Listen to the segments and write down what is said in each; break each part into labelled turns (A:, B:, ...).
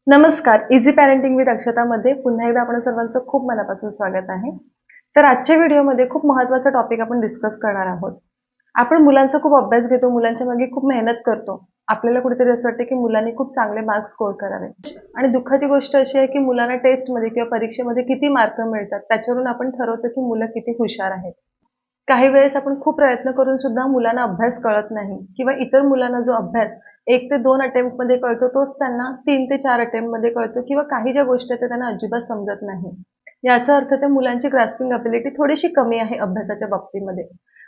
A: नमस्कार. Easy parenting with अक्षतामध्ये पुन्हा एकदा आपण सर्वांचं खूप मनापासून स्वागत आहे. तर आजच्या व्हिडिओमध्ये खूप महत्त्वाचा टॉपिक आपण डिस्कस करणार आहोत. आपण मुलांचा खूप अभ्यास घेतो, मुलांच्या मागे खूप मेहनत करतो. आपल्याला कुठेतरी असं वाटतं, की मुलांनी खूप चांगले मार्क्स स्कोर करावे आणि दुःखाची गोष्ट अशी आहे, की मुलांना टेस्टमध्ये किंवा परीक्षेमध्ये किती मार्क मिळतात, त्याच्यावरून आपण ठरवतो, की मुलं किती हुशार आहेत. काही वेळेस आपण खूप प्रयत्न करून सुद्धा मुलांना अभ्यास कळत नाही किंवा इतर मुलांना जो अभ्यास 1 ते 2 अटेम्प्टमध्ये कळतो तोच त्यांना 3 ते 4 अटेम्प्टमध्ये कळतो किंवा काही ज्या गोष्टी आहेत त्या त्यांना अजिबात समजत नाही. याचा अर्थ त्या मुलांची ग्रास्पिंग अबिलिटी थोडीशी कमी आहे अभ्यासाच्या बाबतीमध्ये.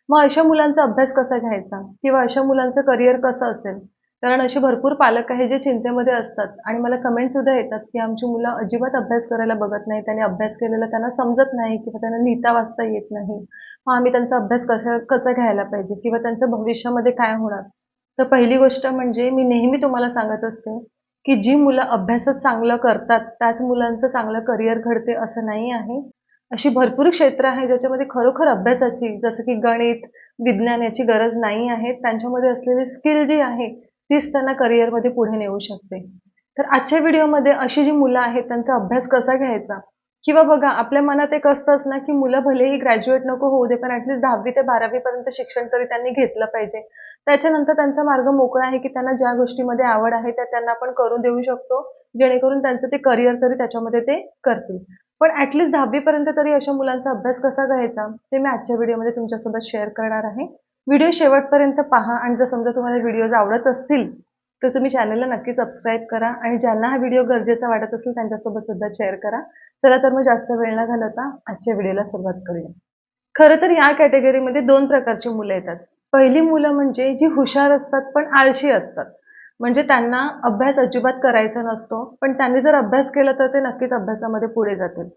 A: मग अशा मुलांचा अभ्यास कसा घ्यायचा किंवा अशा मुलांचं करिअर कसं असेल? कारण असे भरपूर पालक आहेत जे चिंतेमध्ये असतात आणि मला कमेंटसुद्धा येतात, की आमची मुलं अजिबात अभ्यास करायला बघत नाही. त्यांनी अभ्यास केलेला त्यांना समजत नाही किंवा त्यांना लिहिता वाचता येत नाही. मग आम्ही त्यांचा अभ्यास कसा घ्यायला पाहिजे किंवा त्यांचं भविष्यामध्ये काय होणार? तर पहिली गोष्ट म्हणजे मी नेहमी तुम्हाला सांगत असते, की जी मुलं अभ्यासात चांगलं करतात, त्याच मुलांचं चांगलं करिअर घडते असं नाही आहे. अशी भरपूर क्षेत्र आहे ज्याच्यामध्ये खरोखर अभ्यासाची जसं की गणित, विज्ञान याची गरज नाही आहे. त्यांच्यामध्ये असलेली स्किल जी आहे, तीच त्यांना करिअरमध्ये पुढे नेऊ शकते. तर आजच्या व्हिडिओमध्ये अशी जी मुलं आहेत त्यांचा अभ्यास कसा घ्यायचा किंवा बघा आपल्या मनात एक असतंच ना, की मुलं भलेही ग्रॅज्युएट नको होऊ दे, पण ॲटलीस्ट 10वी ते 12वी पर्यंत शिक्षण तरी त्यांनी घेतलं पाहिजे. त्याच्यानंतर त्यांचा मार्ग मोकळा आहे, की त्यांना ज्या गोष्टीमध्ये आवड आहे त्या त्यांना आपण करू देऊ शकतो. जेणेकरून त्यांचं ते करिअर तरी त्याच्यामध्ये ते करतील. पण ॲटलीस्ट 10वी पर्यंत तरी अशा मुलांचा अभ्यास कसा घ्यायचा, ते मी आजच्या व्हिडिओमध्ये तुमच्यासोबत शेअर करणार आहे. व्हिडिओ शेवटपर्यंत पहा आणि जर समजा तुम्हाला व्हिडिओज आवडत असतील, तर तुम्ही चॅनलला नक्की सबस्क्राईब करा आणि ज्यांना हा व्हिडिओ गरजेचा वाटत असेल त्यांच्यासोबत सुद्धा शेअर करा. चला तर मग जास्त वेळ न घालवता आजच्या व्हिडिओला सुरुवात करूया. खरं तर या कॅटेगरीमध्ये 2 प्रकारची मुलं येतात. पहिली मुलं म्हणजे जी हुशार असतात पण आळशी असतात. म्हणजे त्यांना अभ्यास अजिबात करायचा नसतो, पण त्यांनी जर अभ्यास केला तर ते नक्कीच अभ्यासामध्ये पुढे जातील.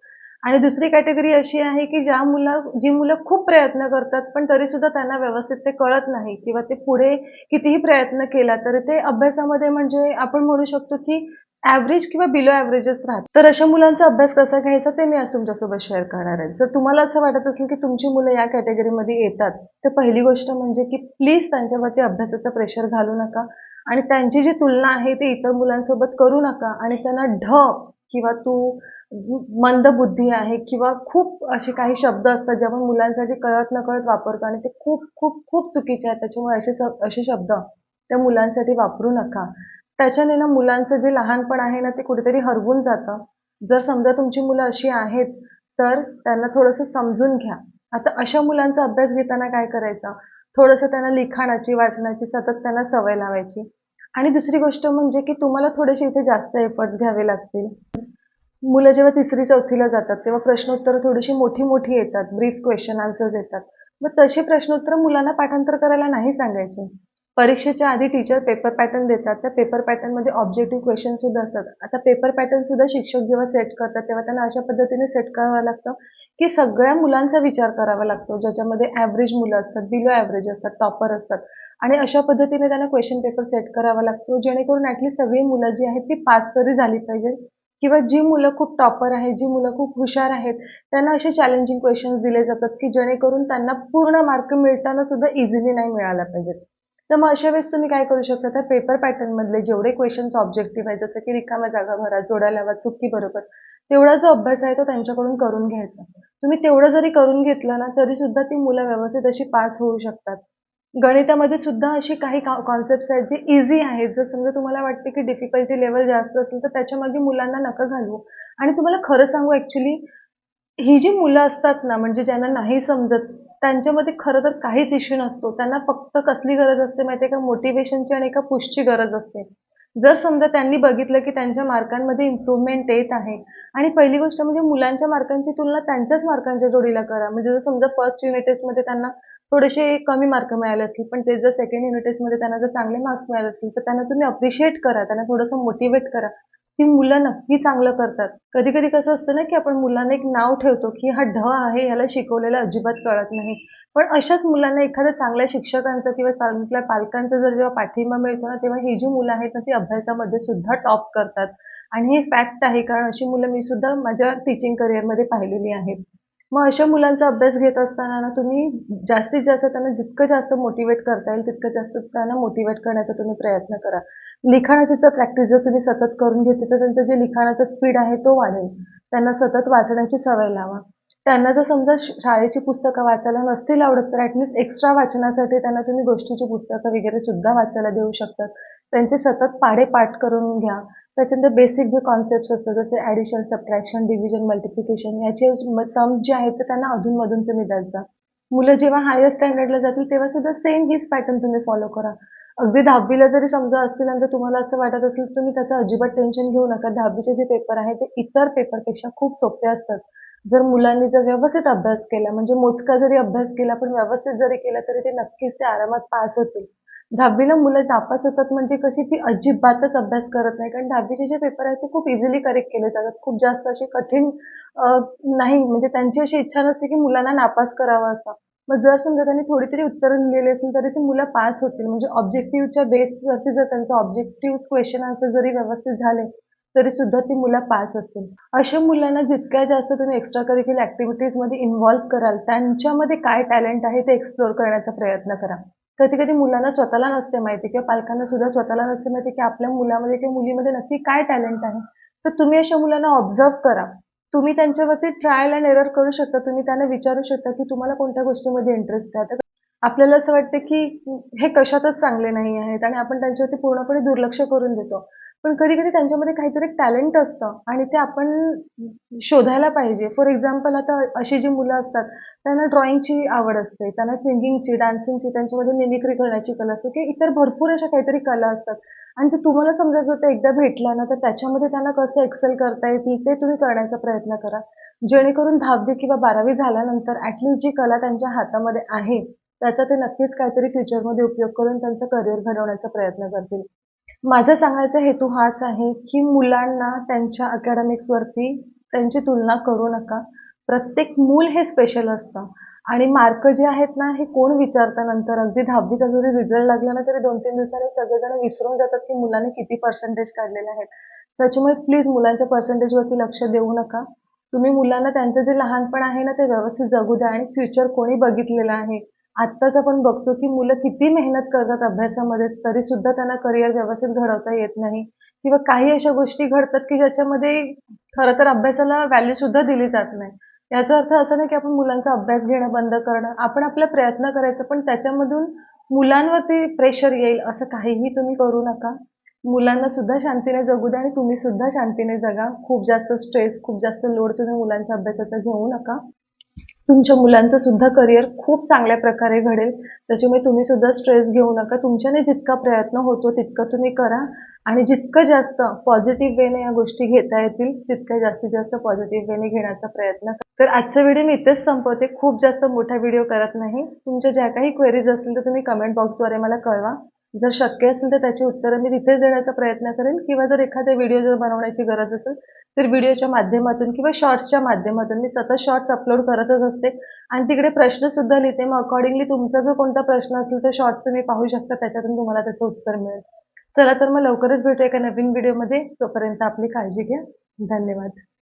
A: आणि दुसरी कॅटेगरी अशी आहे, की जी मुलं खूप प्रयत्न करतात, पण तरीसुद्धा त्यांना व्यवस्थित ते कळत नाही किंवा ते पुढे कितीही प्रयत्न केला तरी ते अभ्यासामध्ये म्हणजे आपण म्हणू शकतो, की ॲव्हरेज किंवा बिलो ॲव्हरेजच राहतात. तर अशा मुलांचा अभ्यास कसा घ्यायचा ते मी आज तुमच्यासोबत शेअर करणार आहे. जर तुम्हाला असं वाटत असेल की तुमची मुलं या कॅटेगरीमध्ये येतात, तर पहिली गोष्ट म्हणजे की प्लीज त्यांच्यावरती अभ्यासाचं प्रेशर घालू नका आणि त्यांची जी तुलना आहे ती इतर मुलांसोबत करू नका आणि त्यांना किंवा तू मंदबुद्धी आहे किंवा खूप असे काही शब्द असतात जे आपण मुलांसाठी कळत-नकळत वापरतो आणि ते खूप, खूप, खूप चुकीचे आहेत. त्याच्यामुळे असे शब्द त्या मुलांसाठी वापरू नका. त्याच्याने ना मुलांचं जे लहानपण आहे ना, ते कुठेतरी हरवून जातं. जर समजा तुमची मुलं अशी आहेत, तर त्यांना थोडंसं समजून घ्या. आता अशा मुलांचा अभ्यास घेताना काय करायचं? थोडंसं त्यांना लिखाणाची, वाचनाची सतत त्यांना सवय लावायची. आणि दुसरी गोष्ट म्हणजे की तुम्हाला थोडेसे इथे जास्त एफर्ट्स घ्यावे लागतील. मुलं जेव्हा 3री-4थीला जातात, तेव्हा प्रश्नोत्तरं थोडीशी मोठी-मोठी येतात. ब्रीफ क्वेशन आन्सर्स येतात. मग तशी प्रश्नोत्तरं मुलांना पाठांतर करायला नाही सांगायचे. परीक्षेच्या आधी टीचर पेपर पॅटर्न देतात. त्या पेपर पॅटर्नमध्ये ऑब्जेक्टिव्ह क्वेश्चन सुद्धा असतात. आता पेपर पॅटर्न सुद्धा शिक्षक जेव्हा सेट करतात, तेव्हा त्यांना अशा पद्धतीने सेट करावं लागतं, की सगळ्या मुलांचा विचार करावा लागतो. ज्याच्यामध्ये ॲव्हरेज मुलं असतात, बिलो ॲव्हरेज असतात, टॉपर असतात आणि अशा पद्धतीने त्यांना क्वेश्चन पेपर सेट करावा लागतो, जेणेकरून ॲटलीस्ट सगळी मुलं जी आहेत ती पास तरी झाली पाहिजेत किंवा जी मुलं खूप टॉपर आहेत, जी मुलं खूप हुशार आहेत, त्यांना असे चॅलेंजिंग क्वेशन्स दिले जातात, की जेणेकरून त्यांना पूर्ण मार्क मिळताना सुद्धा इझिली नाही मिळायला पाहिजेत. तर मग अशा वेळेस तुम्ही काय करू शकता, त्या पेपर पॅटर्नमधले जेवढे क्वेशन्स ऑब्जेक्टिव्ह आहेत, जसं की रिकाम्या जागा भरा, जोड्या लावा, चुकी बरोबर, तेवढा जो अभ्यास आहे तो त्यांच्याकडून करून घ्यायचा. तुम्ही तेवढं जरी करून घेतलं ना, तरीसुद्धा ती मुलं व्यवस्थित अशी पास होऊ शकतात. गणितामध्ये सुद्धा अशी काही कॉन्सेप्ट्स आहेत जे ईझी आहेत. जर समजा तुम्हाला वाटते की डिफिकल्टी लेव्हल जास्त असेल, तर त्याच्यामागे मुलांना नका घालवू. आणि तुम्हाला खरं सांगू ॲक्चुअली ही जी मुलं असतात ना, म्हणजे ज्यांना नाही समजत, त्यांच्यामध्ये खरं तर काहीच इश्यू नसतो. त्यांना फक्त कसली गरज असते माहिती आहे का? मोटिव्हेशनची आणि एका पुशची गरज असते. जर समजा त्यांनी बघितलं की त्यांच्या मार्कांमध्ये इम्प्रूव्हमेंट येत आहे आणि पहिली गोष्ट म्हणजे मुलांच्या मार्कांची तुलना त्यांच्याच मार्कांच्या जोडीला करा. म्हणजे जर समजा फर्स्ट युनिट टेस्टमध्ये त्यांना थोडेसे कमी मार्क मिळाले असतील, पण तेच जर सेकंड युनिट टेस्टमध्ये त्यांना जर चांगले मार्क्स मिळाले असतील, तर त्यांना तुम्ही अप्रिशिएट करा. त्यांना थोडंसं मोटिव्हेट करा. ती मुलं नक्की चांगलं करतात. कधी-कधी कसं असतं ना, की आपण मुलांना एक नाव ठेवतो, की हा आहे, ह्याला शिकवलेलं अजिबात कळत नाही. पण अशाच मुलांना एखाद्या चांगल्या शिक्षकांचा किंवा चांगल्या पालकांचा जर जेव्हा पाठिंबा मिळतो ना, तेव्हा ही जी मुलं आहेत ना, ती अभ्यासामध्ये सुद्धा टॉप करतात. आणि हे फॅक्ट आहे, कारण अशी मुलं मी सुद्धा माझ्या टीचिंग करिअरमध्ये पाहिलेली आहेत. मग अशा मुलांचा अभ्यास घेत असताना ना तुम्ही जास्तीत जास्त त्यांना जितकं जास्त मोटिवेट करता येईल तितकं जास्त त्यांना मोटिवेट करण्याचा तुम्ही प्रयत्न करा. लिखाणाची तर प्रॅक्टिस जर तुम्ही सतत करून घेतली तर त्यांचं जे लिखाणाचा स्पीड आहे तो वाढेल. त्यांना सतत वाचण्याची सवय लावा. त्यांना जर समजा शाळेची पुस्तकं वाचायला नसतील आवडत तर ॲटलीस्ट एक्स्ट्रा वाचनासाठी त्यांना तुम्ही गोष्टीची पुस्तकं वगैरे सुद्धा वाचायला देऊ शकतात. त्यांचे सतत पाढे पाठ करून घ्या. त्याच्यानंतर बेसिक जे कॉन्सेप्ट्स असतात जसे ॲडिशन, सबट्रॅक्शन, डिव्हिजन, मल्टिप्लिकेशन याचे सम्स जे आहेत ते त्यांना अधून-मधून तुम्ही द्याल जा. मुलं जेव्हा हायर स्टँडर्डला जातील तेव्हा सुद्धा सेम हीच पॅटर्न तुम्ही फॉलो करा. अगदी 10वी जरी समजा असतील आणि जर तुम्हाला असं वाटत असेल तर तुम्ही त्याचं अजिबात टेन्शन घेऊ नका. 10वी जे पेपर आहेत ते इतर पेपरपेक्षा खूप सोपे असतात. जर मुलांनी जर व्यवस्थित अभ्यास केला म्हणजे मोजका जरी अभ्यास केला पण व्यवस्थित जरी केला तरी ते नक्कीच ते आरामात पास होतील. 10वी मुलं नापास होतात म्हणजे कशी ती अजिबातच अभ्यास करत नाही. कारण 10वी जे पेपर आहेत ते खूप इझिली करेक्ट केले जातात. खूप जास्त असे कठीण नाही म्हणजे त्यांची अशी इच्छा नसते की मुलांना नापास करावं असं. मग जर समजा त्यांनी थोडी तरी उत्तरं लिहिलेली असेल तरी ती मुलं पास होतील. म्हणजे ऑब्जेक्टिव्हच्या बेसवरती जर त्यांचं ऑब्जेक्टिव्ह क्वेश्चन आन्सर जरी व्यवस्थित झाले, तरी सुद्धा ती मुलं पास असतील. अशा मुलांना जितक्या जास्त तुम्ही एक्स्ट्रा करिक्युलर ॲक्टिव्हिटीजमध्ये इन्व्हॉल्व कराल, त्यांच्यामध्ये काय टॅलेंट आहे ते एक्सप्लोर करण्याचा प्रयत्न करा. कधी-कधी मुलांना स्वतःला नसते माहिती किंवा पालकांना सुद्धा स्वतःला नसते माहिती की आपल्या मुलामध्ये किंवा मुलीमध्ये नक्की काय टॅलेंट आहे. तर तुम्ही अशा मुलांना ऑब्झर्व्ह करा. तुम्ही त्यांच्यावरती ट्रायल एंड एरर करू शकता. तुम्ही त्यांना विचारू शकता की तुम्हाला कोणत्या गोष्टीमध्ये इंटरेस्ट आहे. तर आपल्याला असं वाटतं की हे कशातच चांगले नाही आहेत आणि आपण त्यांच्यावरती पूर्णपणे दुर्लक्ष करून देतो. पण कधी-कधी त्यांच्यामध्ये काहीतरी टॅलेंट असतं आणि ते आपण शोधायला पाहिजे. फॉर एक्झाम्पल आता अशी जी मुलं असतात, त्यांना ड्रॉइंगची आवड असते, त्यांना सिंगिंगची, डान्सिंगची, त्यांच्यामध्ये मिमिक्री करण्याची कला असते किंवा इतर भरपूर अशा काहीतरी कला असतात. आणि जर तुम्हाला समजा जर ते एकदा भेटलं ना, तर त्याच्यामध्ये त्यांना कसं एक्सेल करता येतील ते तुम्ही करण्याचा प्रयत्न करा. जेणेकरून 10वी किंवा 12वी झाल्यानंतर जी कला त्यांच्या हातामध्ये आहे, त्याचा ते नक्कीच काहीतरी फ्युचरमध्ये उपयोग करून त्यांचं करिअर घडवण्याचा प्रयत्न करतील. माझा सांगायचा हेतू हाच आहे, की मुलांना त्यांच्या अकॅडमिक्सवरती त्यांची तुलना करू नका. प्रत्येक मूल हे स्पेशल असतं आणि मार्क जे आहेत ना, हे कोण विचारतं नंतर. अगदी 10वीचा जरी रिझल्ट लागला ना, तरी 2-3 दिवसांनी सगळेजण विसरून जातात, की मुलाने किती पर्सेंटेज काढलेले आहेत. त्याच्यामुळे प्लीज मुलांच्या पर्सेंटेजवरती लक्ष देऊ नका. तुम्ही मुलांना त्यांचं जे लहानपण आहे ना, ते व्यवस्थित जगू द्या आणि फ्युचर कोणी बघितलेलं आहे. आत्ताच आपण बघतो, की मुलं किती मेहनत करतात अभ्यासामध्ये, तरीसुद्धा त्यांना करिअर व्यवस्थित घडवता येत नाही किंवा काही अशा गोष्टी घडतात, की ज्याच्यामध्ये खरं तर अभ्यासाला व्हॅल्यूसुद्धा दिली जात नाही. याचा अर्थ असा नाही, की आपण मुलांचा अभ्यास घेणं बंद करणं. आपण आपला प्रयत्न करायचा, पण त्याच्यामधून मुलांवरती प्रेशर येईल असं काहीही तुम्ही करू नका. मुलांना सुद्धा शांतीने जगू द्या आणि तुम्ही सुद्धा शांतीने जगा. खूप जास्त स्ट्रेस, खूप जास्त लोड तुम्ही मुलांच्या अभ्यासाचा घेऊ नका. तुमच्या मुलांचं सुद्धा करिअर खूप चांगल्या प्रकारे घडेल. त्याच्यामुळे तुम्ही सुद्धा स्ट्रेस घेऊ नका. तुमच्याने जितका प्रयत्न होतो तितकं तुम्ही करा आणि जितकं जास्त पॉझिटिव्ह वेने या गोष्टी घेता येतील, तितक्या जास्तीत जास्त पॉझिटिव्ह वेने घेण्याचा प्रयत्न करा. तर आजचा व्हिडिओ मी इथेच संपवते. खूप जास्त मोठा व्हिडिओ करत नाही. तुमच्या ज्या काही क्वेरीज असतील तर तुम्ही कमेंट बॉक्सद्वारे मला कळवा. जर शक्य असेल तर त्याची उत्तरं मी तिथेच देण्याचा प्रयत्न करेन किंवा जर एखादा व्हिडिओ जर बनवण्याची गरज असेल तर व्हिडिओच्या माध्यमातून किंवा शॉर्ट्सच्या माध्यमातून मी सतत शॉर्ट्स अपलोड करतच असते आणि तिकडे प्रश्न सुद्धा लिहिते. मग अकॉर्डिंगली तुमचा जो कोणता प्रश्न असेल तर शॉर्ट्स तुम्ही पाहू शकता. त्याच्यातून तुम्हाला त्याचं उत्तर मिळेल. चला तर मग लवकरच भेटू एका नवीन व्हिडिओमध्ये. तोपर्यंत आपली काळजी घ्या. धन्यवाद.